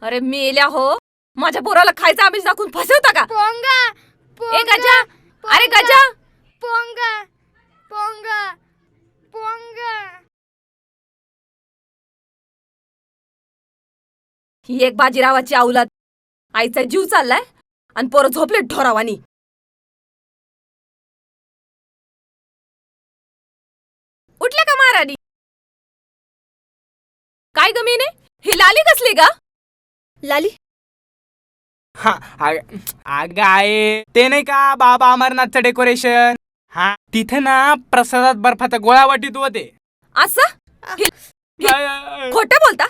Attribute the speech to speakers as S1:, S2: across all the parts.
S1: अरे मेल्या हो, माझ्या पोराला खायचं आमिष दाखवून फसवता का?
S2: पोंगा,
S1: ए गजा, अरे गजा,
S2: पोंगा, पोंगा, पोंगा.
S1: ही एक बाजीरावाची औलाद. आईचा जीव चाललाय आणि पोरं झोपले ढोरावानी. उठल्या का महाराणी? काय गमीने ही लाली कसली का?
S2: लाली
S3: हा अगं आहे ते नाही का बाबा अमरनाथचं डेकोरेशन. हा तिथे ना प्रसादात बर्फाचा गोळा वाटीत होते.
S1: असं खोटं बोलता?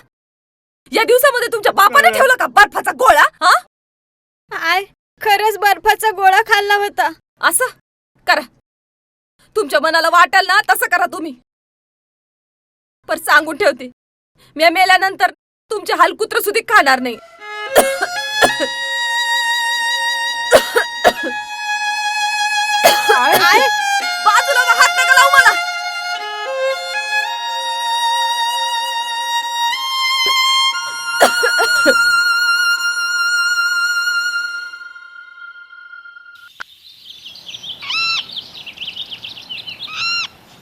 S1: या दिवसामध्ये तुमच्या बापाने ठेवला का बर्फाचा गोळा? हा
S2: आय खरंच बर्फाचा गोळा खाल्ला होता.
S1: असं करा, तुमच्या मनाला वाटेल ना तसं करा तुम्ही. पर सांगून ठेवते, मी मेल्यानंतर तुमचे हालकुत्र सुद्धा खाणार नाही. बाजूला हात नका लावू मला.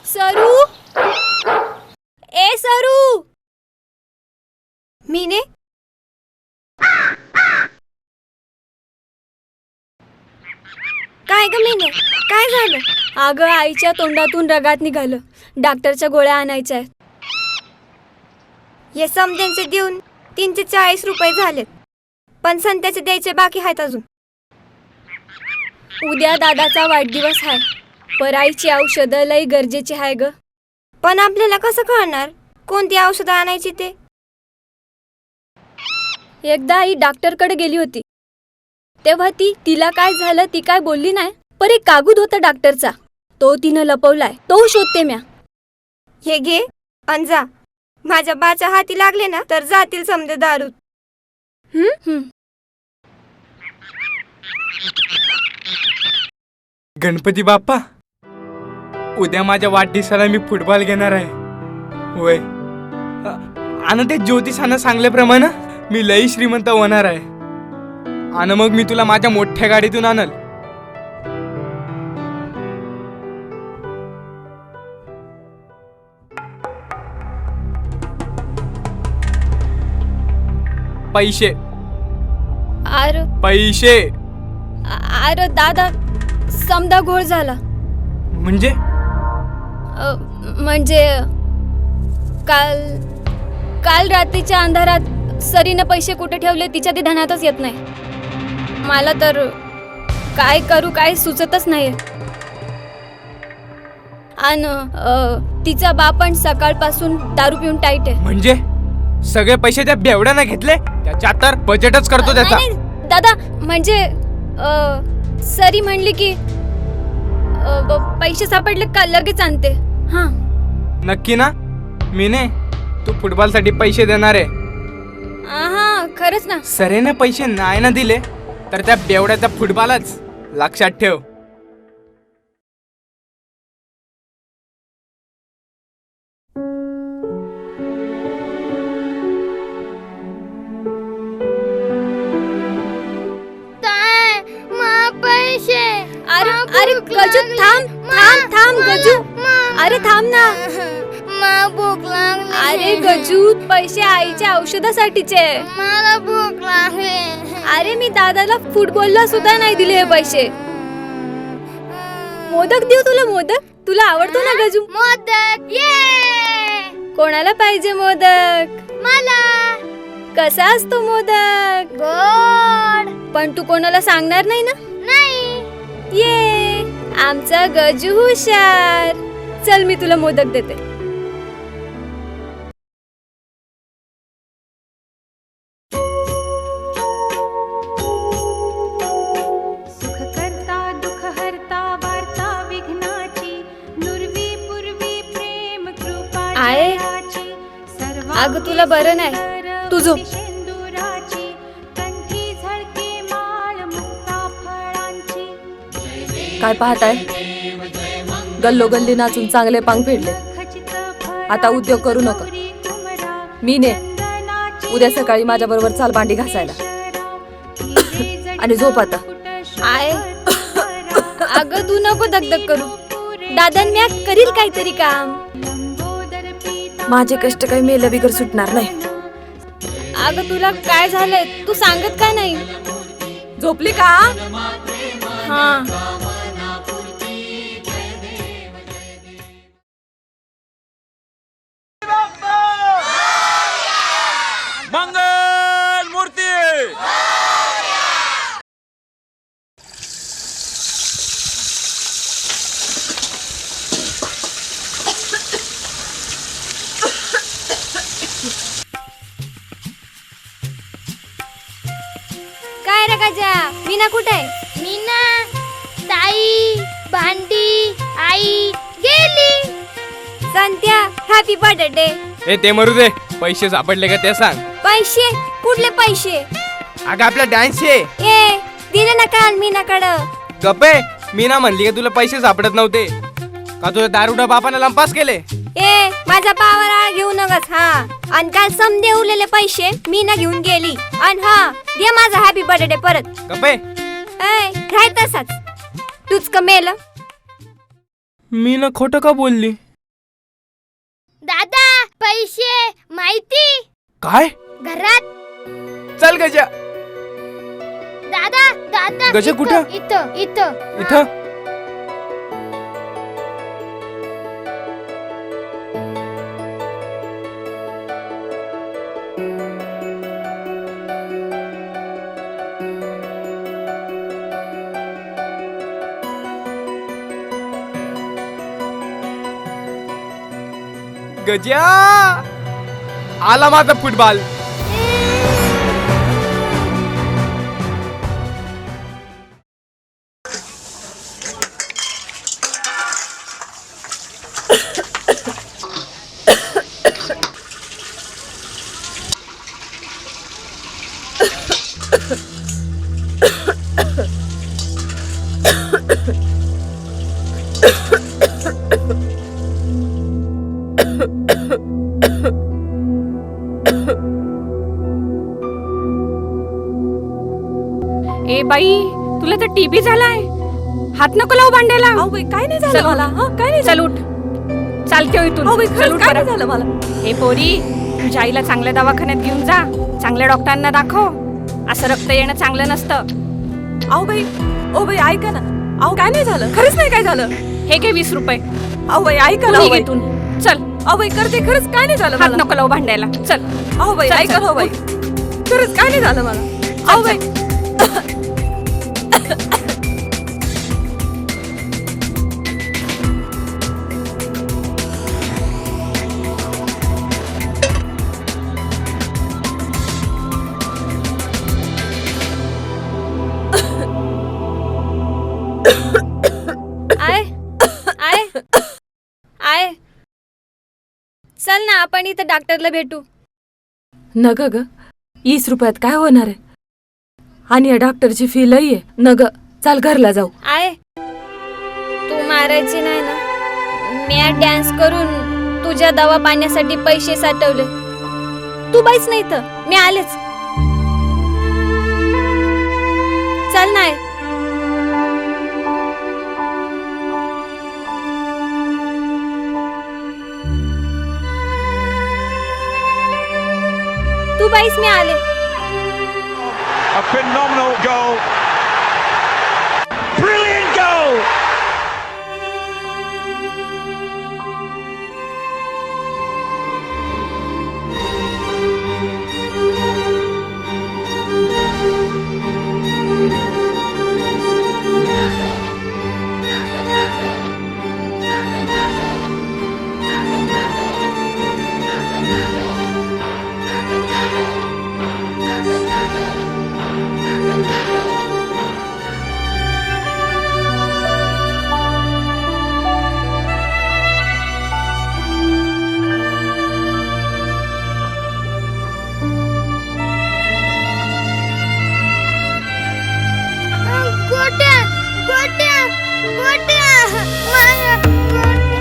S2: सरू, ए सरू. मीने काय ग मीने, काय झालं? अगं आईच्या तोंडातून रगात निघालं. डॉक्टरच्या गोळ्या आणायच्या आहेत.
S4: हे समद्यांचे देऊन 340 रुपये झालेत, पण संत्याचे द्यायचे बाकी आहेत अजून.
S2: उद्या दादाचा वाढदिवस आहे, पर आईची औषधं लई गरजेची आहे ग.
S4: पण आपल्याला कसं कळणार कोणती औषधं आणायची ते?
S2: एकदा आई डॉक्टरकडे गेली होती, तेव्हा तिला काय झालं ती काय बोलली नाही. पर एक कागद होता डॉक्टरचा, तो तिनं लपवलाय, तो शोधते म्या.
S4: हे घे अंजा, माझ्या बाच्या हाती लागले ना तर जातील समजे दारूत.
S3: गणपती बाप्पा, उद्या माझ्या वाढदिवसाला मी फुटबॉल घेणार आहे. होय, आणि ते ज्योतिषानं सांगल्याप्रमाणे मी लई श्रीमंत होणार आहे. आणि मग मी तुला माझ्या मोठ्या गाडीतून आणल. पैसे
S2: अरे
S3: पैसे
S2: अरे दादा, समदा घोळ झाला.
S3: म्हणजे
S2: म्हणजे काल रात्रीच्या अंधारात सरीनं पैसे कुठे ठेवले तिच्या ते ध्यानातच येत नाही. मला तर काय करू काय सुचतच नाही. आणि तिचा बाप पण सकाळपासून दारू पिऊन टाईट आहे.
S3: म्हणजे सगळे पैसे त्या बेवड्यानं घेतले? त्याच्या तर बजेटच करतो त्याचा.
S2: दादा म्हणजे सरी म्हणली की पैसे सापडले का लगेच आणते. हा
S3: नक्की ना मीने, तू फुटबॉल साठी पैसे देणार आहे?
S2: हा खरंच ना.
S3: सरेने पैसे नाही ना दिले तर त्या बेवड्याचा फुटबॉलच. लक्षात ठेव.
S2: गजू थांब थांब थांब गजू. अरे थांब ना.
S5: मला भूक लागली.
S2: अरे गजू, पैसे आईच्या औषधासाठीचे.
S5: मला भूक लागली.
S2: अरे मी दादाला फुटबॉलला सुद्धा नाही दिले हे पैसे. मोदक देऊ तुला? मोदक तुला आवडतो ना गजू?
S5: मोदक ये.
S2: कोणाला पाहिजे मोदक?
S5: मला.
S2: कसा असतो मोदक?
S5: गोड.
S2: पण तू कोणाला सांगणार नाही ना?
S5: नाही.
S2: ये आमचा गजू हुशार. चल मी तुला मोदक देते.
S6: सुख करता दुःख हरता वार्ता विघ्नाची नुरवी पूर्वी प्रेम कृपा
S2: आहे.
S6: जयाची.
S2: अगं तुला बरं नाही. तू झोप.
S6: शेंदुराची कंठी झळके माळ मुक्ता फळांची.
S1: काय पाहताय? गल्लोगल्ली नाचून चांगले पांग फेडले.
S6: खचित फळ
S1: आता उद्योग करू नका.
S6: गौरी कुमरा.
S1: मी ने
S6: चंदनाची
S1: उद्या सकाळी माझ्या बरोबर चाल भांडी घासायला. आणि झोप आता.
S2: आहे. अगं तू नको दगदग करू. दादा मी करील काहीतरी काम.
S1: माझे कष्ट काही मेल्या बिगर सुटणार नाही.
S2: अगं तुला काय झालंय? तू सांगत का नाही?
S1: झोपली का?
S2: हा.
S7: मंगल मूर्ती.
S2: काय रे गजा? मीना कुठे आहे?
S5: मीना, ताई, भांडी, आई गेली.
S2: संत्या हॅपी बर्थडे.
S3: ए ते मरू दे. पैसे सापडले का ते सांग.
S2: पैसे? कुठले पैसे?
S3: अगं आपला डान्स आहे.
S2: ए दिले ना काल मीनाकडं.
S3: गप्पे. मी ना म्हणली का तुला पैसे सापडत नव्हते का? तुझ्या दारुडा बापाने लंपास केले.
S2: ए माझा पावर घेऊ नकस. हा. आणि काल समदे उरलेले पैसे मीना घेऊन गेली. आणि हा दे माझा हॅपी बर्थडे परत.
S3: गप्पे.
S2: ए राह तसाच. तूच कमेल.
S3: मी ना खोटं का बोलली?
S5: दादा पैसे माहिती
S3: काय?
S5: घरात.
S3: चल गजा.
S5: दादा दादा
S3: गजा कुठं?
S5: इथं इथं.
S3: इथं. गजा आला माझा फुटबॉल.
S1: ए बाई, तुला तर टीबी झालाय. हात नको लावू भांड्याला. काय नाही झालं मला. काय नाही. चल उठ. चाल ठेव इथून. चल उठ. काय झालं मला? हे पोरी, तुझ्या आईला चांगल्या दवाखान्यात घेऊन जा. चांगल्या डॉक्टरांना दाखव. असं रक्त येणं चांगलं नसतं.
S8: अहो बाई, ओ बाई ऐका ना. अहो काय नाही झालं, खरंच नाही काय झालं.
S1: हे घे 20 रुपये.
S8: अहो बाई ऐका ना.
S1: तू
S8: अहो
S1: निघ
S8: बाई.
S1: इथून. चल.
S8: अहो बाई करते, खरंच काय नाही झालं
S1: हात
S8: मला.
S1: नको लावू भांड्याला. चल.
S8: अहो बाई
S1: चल,
S8: ऐका
S1: चल,
S8: ना. अहो बाई खरंच काय नाही झालं मला. अहो बाई
S2: आय चल ना आपण इथं डॉक्टरला भेटू.
S8: नग ग 20 रुपयात काय होणार आहे. आणि या डॉक्टरची फी लई आहे. नग चाल घरला जाऊ.
S2: आय तू मारायची नाही ना. मी डान्स करून तुझ्या दवा पाण्यासाठी पैसे साठवले. तू बाईच नाही तर मी आलेच. चल नाही. बाईस मी आले.
S7: A phenomenal goal. Brilliant goal.
S5: गोट्या गोट्या गोट्या माझ्या गोट्या.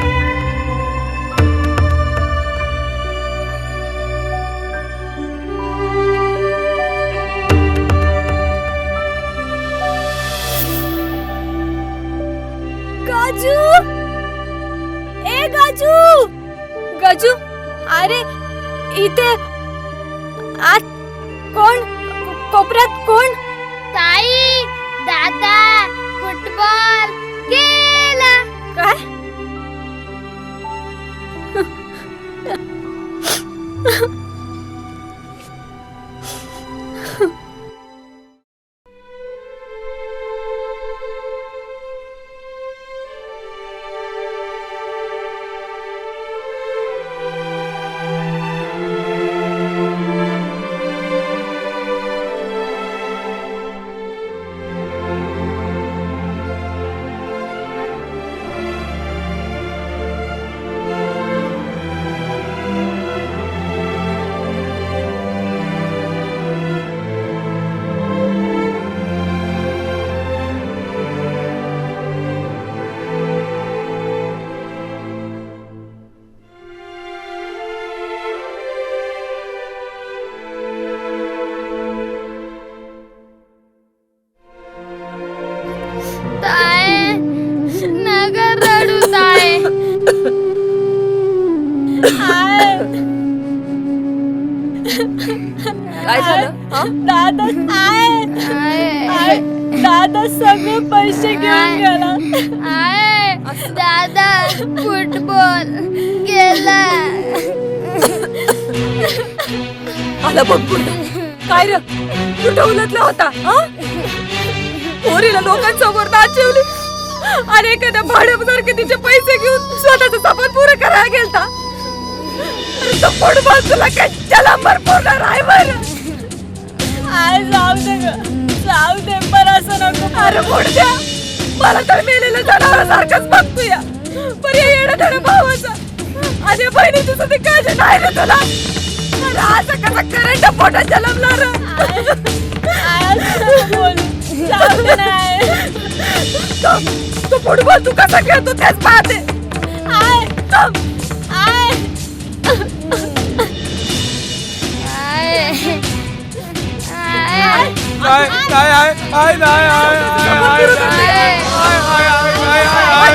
S2: गाजू, ए गाजू, गाजू, अरे इथे आत कोण? कोपऱ्यात कोण?
S5: ताई, दादा, फुटबॉल गेला.
S2: काय?
S5: ताई, नका रडू ताई.
S2: काय झालं? दादा, दादा सगळे पैसे घेऊन गेला.
S5: दादा फुटबॉल गेला.
S8: आला बघ पुढे. काय रे कुठं उलटला होता? पोरीला लोकांसमोर नाचवली आणि एखाद्या भाड्यासारखे तिचे पैसे घेऊन स्वतःचं सामान पुरं करायला गेलता. अरे तो फुटबॉल तुला काय जलांबर पुरणार आहे बरं?
S2: आय जाऊ दे ग, जाऊ दे, पण असं नको.
S8: अरे मुडद्या, मला तर मेलेल्या जनावरासारखंच बघतोय. पण या येण्याच्या भावाचा आणि बहिणी तुझं ते काळजी नाही रे तुला. अरे असं कसं करंट पोटात जलमला रे?
S2: आय असं नको बोलू. जाऊ दे नाही.
S8: तो फुटबॉल तू कसा खेळतो तेच पाहते.
S2: आय आय
S3: काय काय आहे आय नाही I I I I I I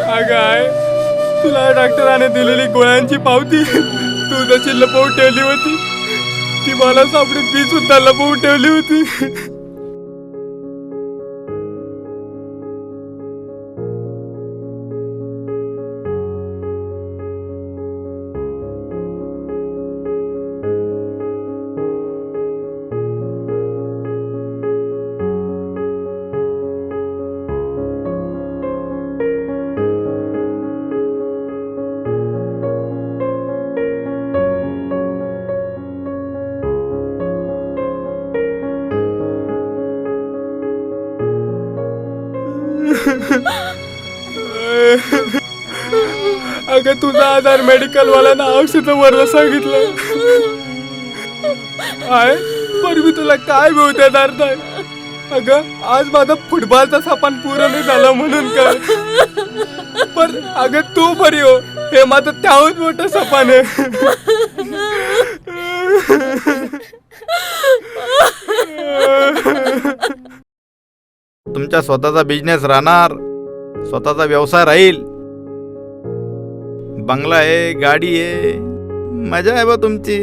S3: I काय तुला डॉक्टराने दिलेली गोळ्यांची पावती तू जशी लपवून ठेवली होती ती मला सापडून ती सुद्धा लपवून ठेवली होती. अगं तुझा आधार मेडिकल वाल्यानं औषधं वरलं सांगितलं आहे पण मी तुला काय मिळू देणार नाही. अगं आज माझा फुटबॉलचा सपान पूर्ण झाला म्हणून काय. पण अगं तू बरी हो, हे माझं त्याहून मोठं सपान आहे.
S9: तुमचा स्वतःचा बिझनेस राहणार, स्वतःचा व्यवसाय राहील, बंगला आहे, गाडी आहे, मजा आहे बा तुमची.